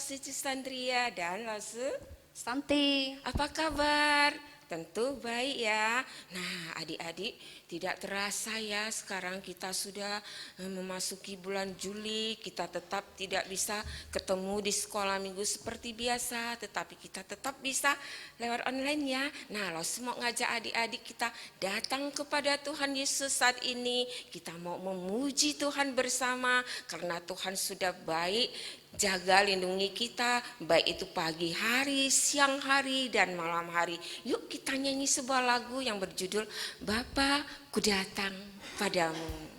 Lose Cisandria dan Lose Santi. apa kabar? Tentu baik ya. Nah adik-adik, tidak terasa ya sekarang kita sudah memasuki bulan Juli. Kita tetap tidak bisa ketemu di sekolah minggu seperti biasa, tetapi kita tetap bisa lewat online ya. Nah lo semua ngajak adik-adik kita datang kepada Tuhan Yesus saat ini. Kita mau memuji Tuhan bersama karena Tuhan sudah baik. Jaga lindungi kita, baik itu pagi hari, siang hari, dan malam hari. Yuk kita nyanyi sebuah lagu yang berjudul Bapa Ku Datang Padamu.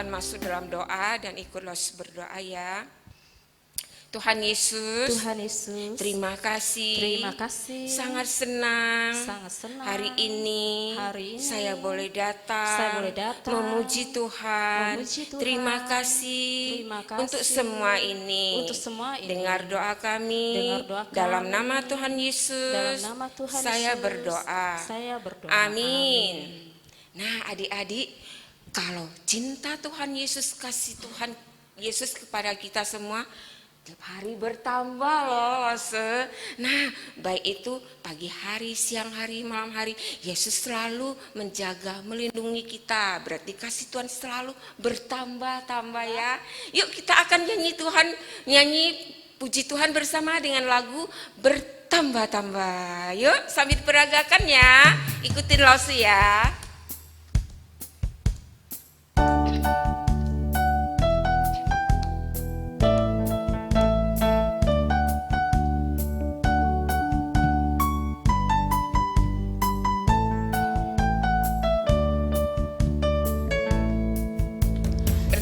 Masuk dalam doa dan ikutlah berdoa ya. Tuhan Yesus, terima kasih, sangat senang, hari ini saya boleh datang, memuji Tuhan, terima kasih untuk semua ini, dengar doa kami, dalam nama Tuhan Yesus, saya berdoa, amin. Nah adik-adik, kalau cinta Tuhan Yesus, kasih Tuhan Yesus kepada kita semua tiap hari bertambah loh. Nah baik itu pagi hari, siang hari, malam hari, Yesus selalu menjaga, melindungi kita. Berarti kasih Tuhan selalu bertambah-tambah ya. Yuk kita akan nyanyi puji Tuhan bersama dengan lagu bertambah-tambah. Yuk sambil peragakan ya, ikutin Lose ya.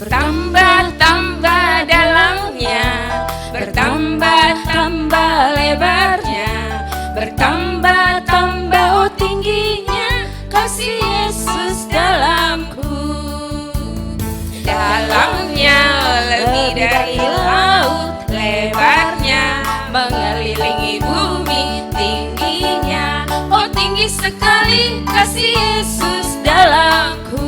Bertambah-tambah dalamnya, bertambah-tambah lebarnya, bertambah-tambah tingginya kasih dari laut lebarnya, mengelilingi bumi tingginya. Oh tinggi sekali kasih Yesus dalamku,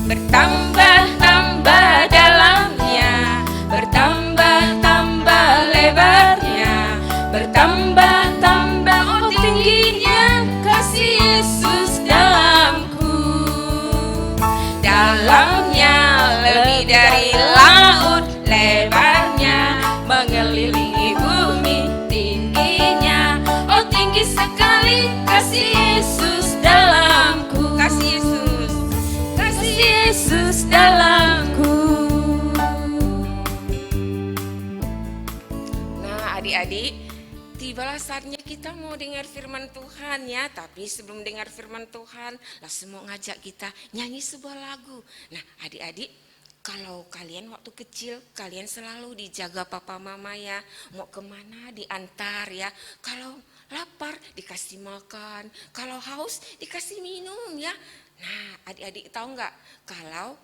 bertambah-tambah dalamnya, bertambah-tambah lebarnya, bertambah-tambah oh tingginya kasih Yesus dalamku. Dalamnya lebih dari laut lebarnya, mengelilingi bumi tingginya. Oh tinggi sekali kasih Yesus dalamku, kasih Yesus dalamku. Nah adik-adik, tibalah saatnya kita mau dengar firman Tuhan ya. Tapi sebelum dengar firman Tuhan, langsung mau ngajak kita nyanyi sebuah lagu. Nah adik-adik, kalau kalian waktu kecil, kalian selalu dijaga papa mama ya. Mau kemana diantar ya. Kalau lapar dikasih makan, kalau haus dikasih minum ya. Nah adik-adik tahu nggak kalau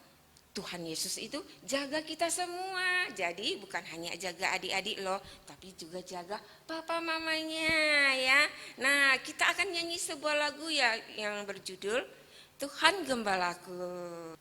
Tuhan Yesus itu jaga kita semua. Jadi bukan hanya jaga adik-adik loh, tapi juga jaga papa mamanya ya. Nah kita akan nyanyi sebuah lagu ya yang berjudul Tuhan Gembalaku.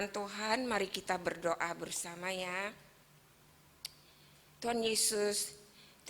Tuhan, mari kita berdoa bersama ya. Tuhan Yesus,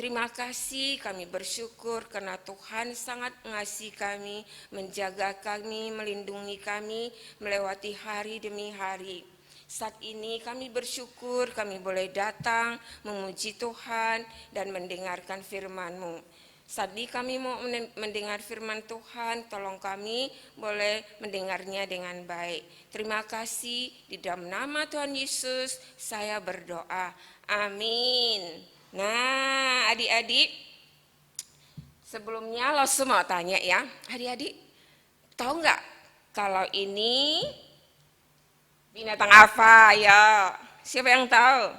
Terima kasih, kami bersyukur karena Tuhan sangat mengasihi kami, menjaga kami, melindungi kami, melewati hari demi hari. Saat ini kami bersyukur kami boleh datang memuji Tuhan dan mendengarkan firman-Mu. Saat ini kami mau mendengar firman Tuhan, tolong kami boleh mendengarnya dengan baik. Terima kasih, di dalam nama Tuhan Yesus saya berdoa. Amin. Nah, adik-adik, sebelumnya lo semua tanya ya, adik-adik, tahu nggak kalau ini binatang apa ya? Siapa yang tahu?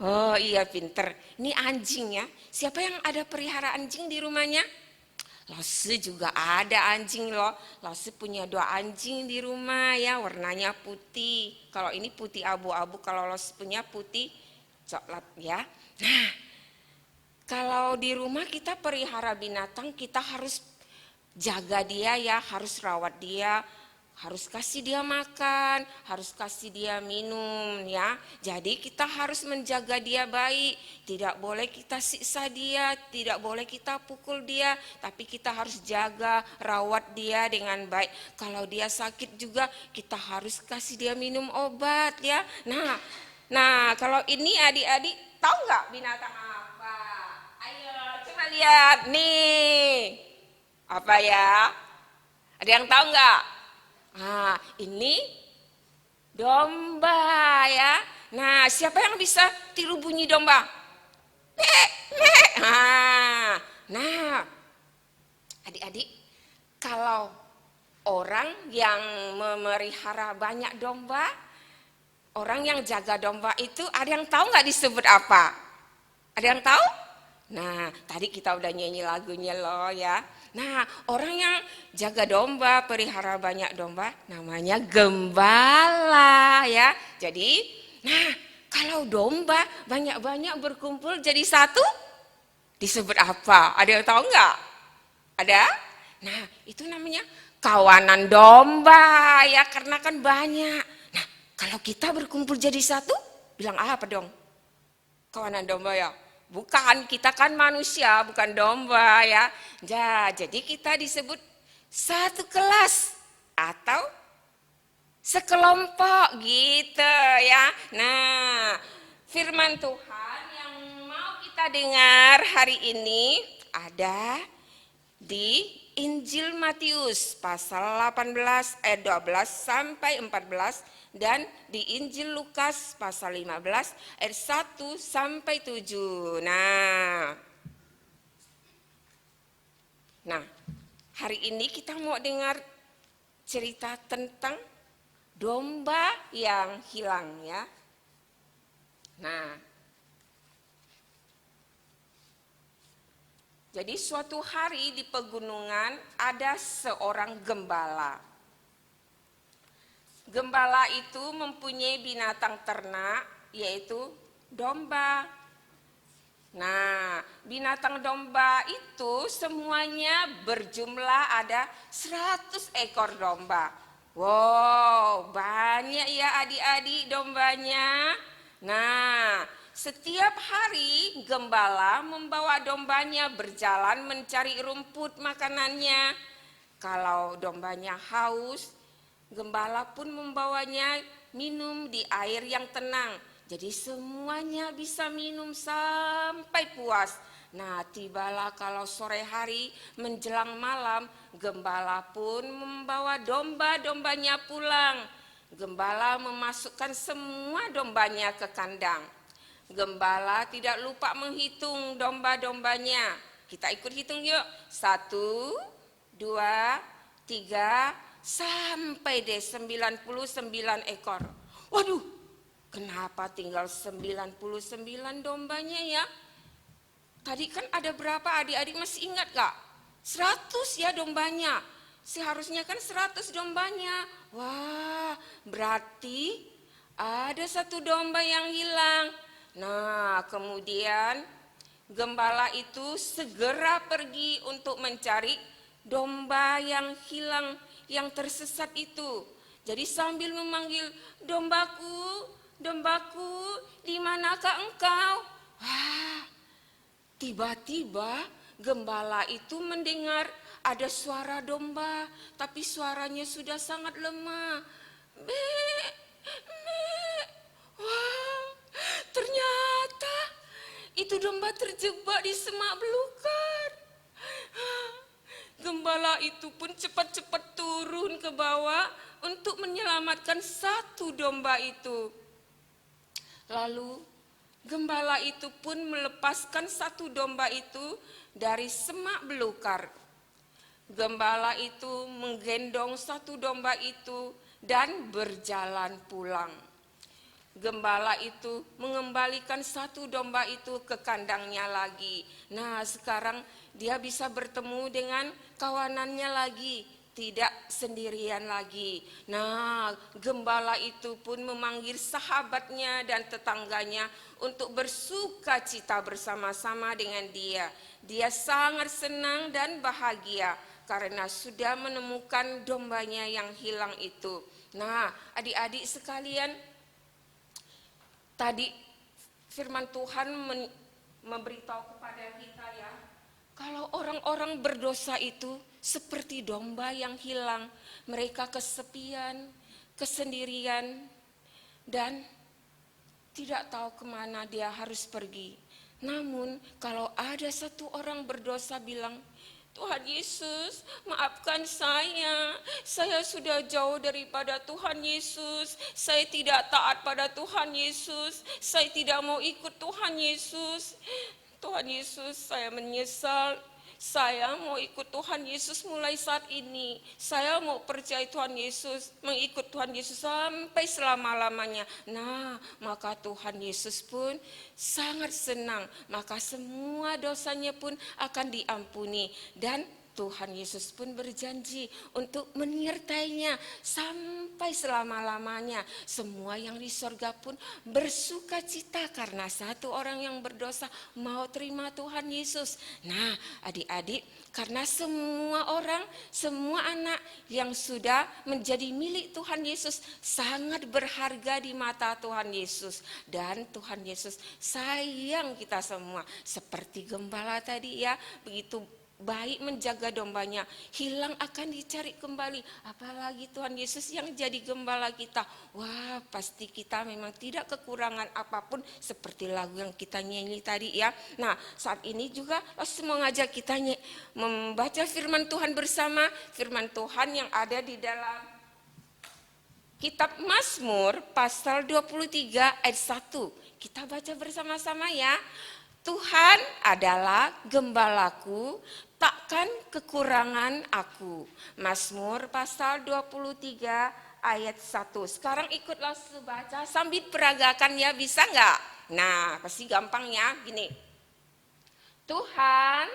Oh iya pinter, ini anjing ya. Siapa yang ada pelihara anjing di rumahnya? Lose juga ada anjing loh. Lose punya 2 anjing di rumah ya, warnanya putih. Kalau ini putih abu-abu, kalau Lose punya putih coklat ya. Nah, kalau di rumah kita pelihara binatang, kita harus jaga dia ya, harus rawat dia, harus kasih dia makan, harus kasih dia minum ya. Jadi kita harus menjaga dia baik, tidak boleh kita siksa dia, tidak boleh kita pukul dia, tapi kita harus jaga, rawat dia dengan baik. Kalau dia sakit juga kita harus kasih dia minum obat ya. Nah kalau ini adik-adik tahu nggak binatang apa? Ayo coba lihat nih. Apa ya? Ada yang tahu nggak? Ah, ini domba ya. Nah, siapa yang bisa tiru bunyi domba? Mek, mek. Nah, adik-adik, kalau orang yang memelihara banyak domba, orang yang jaga domba itu ada yang tahu nggak disebut apa? Ada yang tahu? Nah, tadi kita udah nyanyi lagunya loh ya. Nah, orang yang jaga domba, pelihara banyak domba, namanya gembala ya. Jadi, nah kalau domba banyak-banyak berkumpul jadi satu, disebut apa? Ada yang tahu nggak? Ada? Nah, itu namanya kawanan domba ya, karena kan banyak. Nah, kalau kita berkumpul jadi satu, bilang apa dong? Kawanan domba ya? Bukan, kita kan manusia, bukan domba ya. Jadi kita disebut satu kelas atau sekelompok gitu ya. Nah, firman Tuhan yang mau kita dengar hari ini ada di Injil Matius pasal 18 ayat 12 sampai 14 dan di Injil Lukas pasal 15 ayat 1 sampai 7. Nah, hari ini kita mau dengar cerita tentang domba yang hilang ya. Nah, jadi suatu hari di pegunungan ada seorang gembala. Gembala itu mempunyai binatang ternak yaitu domba. Nah, binatang domba itu semuanya berjumlah ada 100 ekor domba. Wow, banyak ya adik-adik dombanya. Nah, setiap hari gembala membawa dombanya berjalan mencari rumput makanannya. Kalau dombanya haus, gembala pun membawanya minum di air yang tenang. Jadi semuanya bisa minum sampai puas. Nah, tibalah kalau sore hari menjelang malam, gembala pun membawa domba-dombanya pulang. Gembala memasukkan semua dombanya ke kandang. Gembala tidak lupa menghitung domba-dombanya. Kita ikut hitung yuk. 1, 2, 3, sampai deh 99 ekor. Waduh, kenapa tinggal 99 dombanya ya? Tadi kan ada berapa adik-adik masih ingat gak? 100 ya dombanya. Seharusnya kan 100 dombanya. Wah, berarti ada 1 domba yang hilang. Nah, kemudian gembala itu segera pergi untuk mencari domba yang hilang, yang tersesat itu. Jadi sambil memanggil, dombaku, dombaku, di manakah engkau? Wah, Tiba-tiba gembala itu mendengar ada suara domba, tapi suaranya sudah sangat lemah. Be, be. Wah, ternyata itu domba terjebak di semak belukar. Gembala itu pun cepat-cepat turun ke bawah untuk menyelamatkan satu domba itu. Lalu gembala itu pun melepaskan satu domba itu dari semak belukar. Gembala itu menggendong satu domba itu dan berjalan pulang. Gembala itu mengembalikan satu domba itu ke kandangnya lagi. Nah, sekarang dia bisa bertemu dengan kawanannya lagi, tidak sendirian lagi. Nah, gembala itu pun memanggil sahabatnya dan tetangganya untuk bersuka cita bersama-sama dengan dia. Dia sangat senang dan bahagia karena sudah menemukan dombanya yang hilang itu. Nah, adik-adik sekalian, tadi firman Tuhan memberitahu kepada kita ya, kalau orang-orang berdosa itu seperti domba yang hilang. Mereka kesepian, kesendirian, dan tidak tahu kemana dia harus pergi. Namun kalau ada satu orang berdosa bilang, Tuhan Yesus, maafkan saya sudah jauh daripada Tuhan Yesus, saya tidak taat pada Tuhan Yesus, saya tidak mau ikut Tuhan Yesus. Tuhan Yesus, saya menyesal, saya mau ikut Tuhan Yesus mulai saat ini, saya mau percaya Tuhan Yesus, mengikut Tuhan Yesus sampai selama-lamanya. Nah, maka Tuhan Yesus pun sangat senang, maka semua dosanya pun akan diampuni. Dan Tuhan Yesus pun berjanji untuk menyertainya sampai selama-lamanya. Semua yang di sorga pun bersuka cita karena satu orang yang berdosa mau terima Tuhan Yesus. Nah, adik-adik, karena semua orang, semua anak yang sudah menjadi milik Tuhan Yesus sangat berharga di mata Tuhan Yesus. Dan Tuhan Yesus sayang kita semua. Seperti gembala tadi ya, begitu baik menjaga dombanya, hilang akan dicari kembali. Apalagi Tuhan Yesus yang jadi gembala kita. Wah, pasti kita memang tidak kekurangan apapun, seperti lagu yang kita nyanyi tadi ya. Nah, saat ini juga saya mau ngajak kita membaca firman Tuhan bersama. Firman Tuhan yang ada di dalam Kitab Mazmur pasal 23 ayat 1. Kita baca bersama-sama ya. Tuhan adalah gembalaku, takkan kekurangan aku. Mazmur pasal 23 ayat 1. Sekarang ikutlah baca sambil peragakan ya, bisa enggak? Nah, pasti gampang ya, gini. Tuhan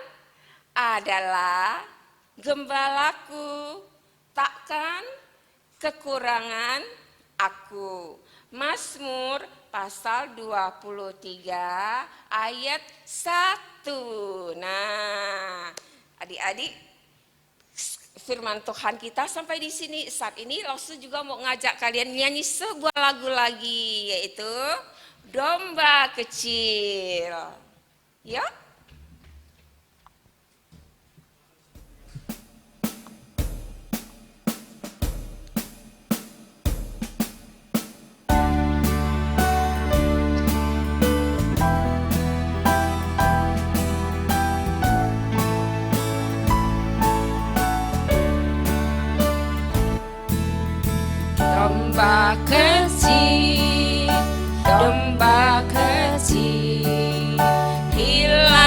adalah gembalaku, takkan kekurangan aku. Mazmur pasal 23 ayat 1. Nah, adik-adik, firman Tuhan kita sampai di sini. Saat ini langsung juga mau ngajak kalian nyanyi sebuah lagu lagi, yaitu Domba Kecil. Ya? Domba kecil, domba kecil, hilang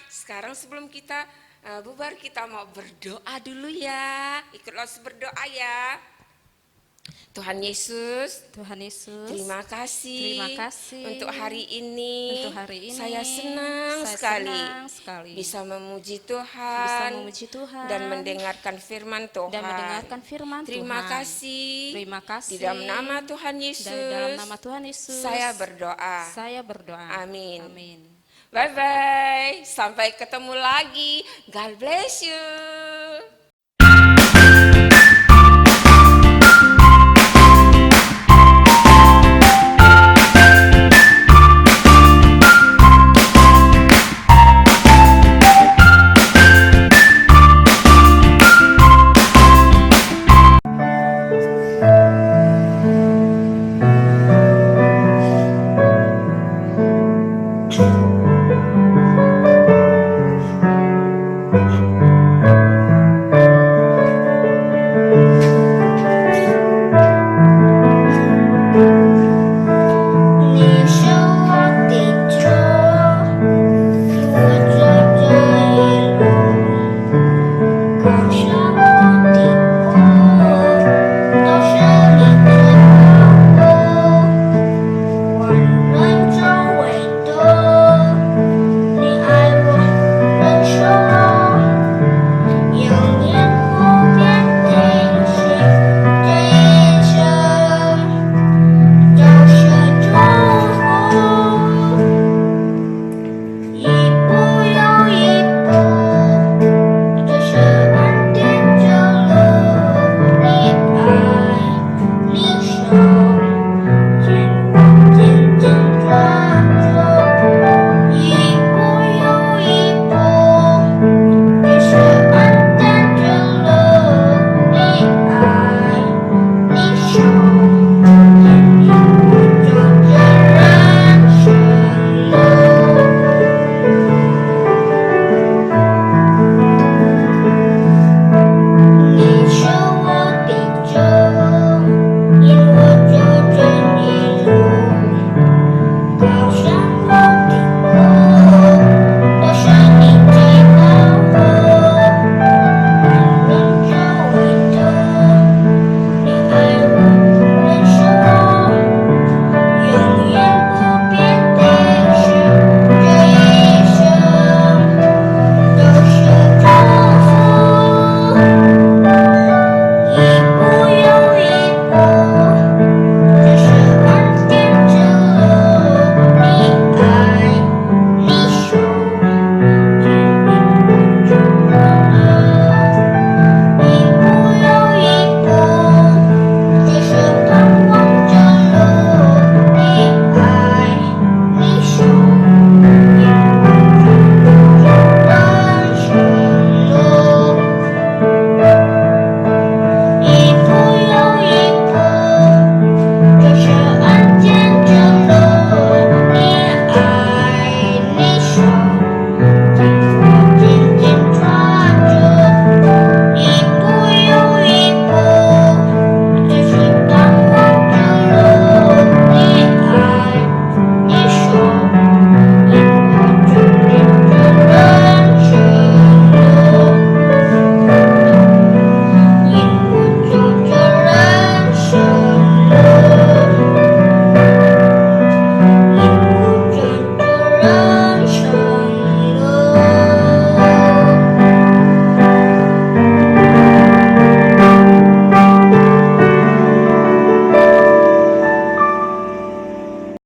Sekarang sebelum kita bubar, kita mau berdoa dulu ya. Ikutlah berdoa ya. Tuhan Yesus, terima kasih untuk hari ini. Saya senang sekali bisa memuji Tuhan dan mendengarkan firman Tuhan. Terima kasih. Di dalam nama Tuhan Yesus, saya berdoa. Amin. Bye bye. Sampai ketemu lagi. God bless you.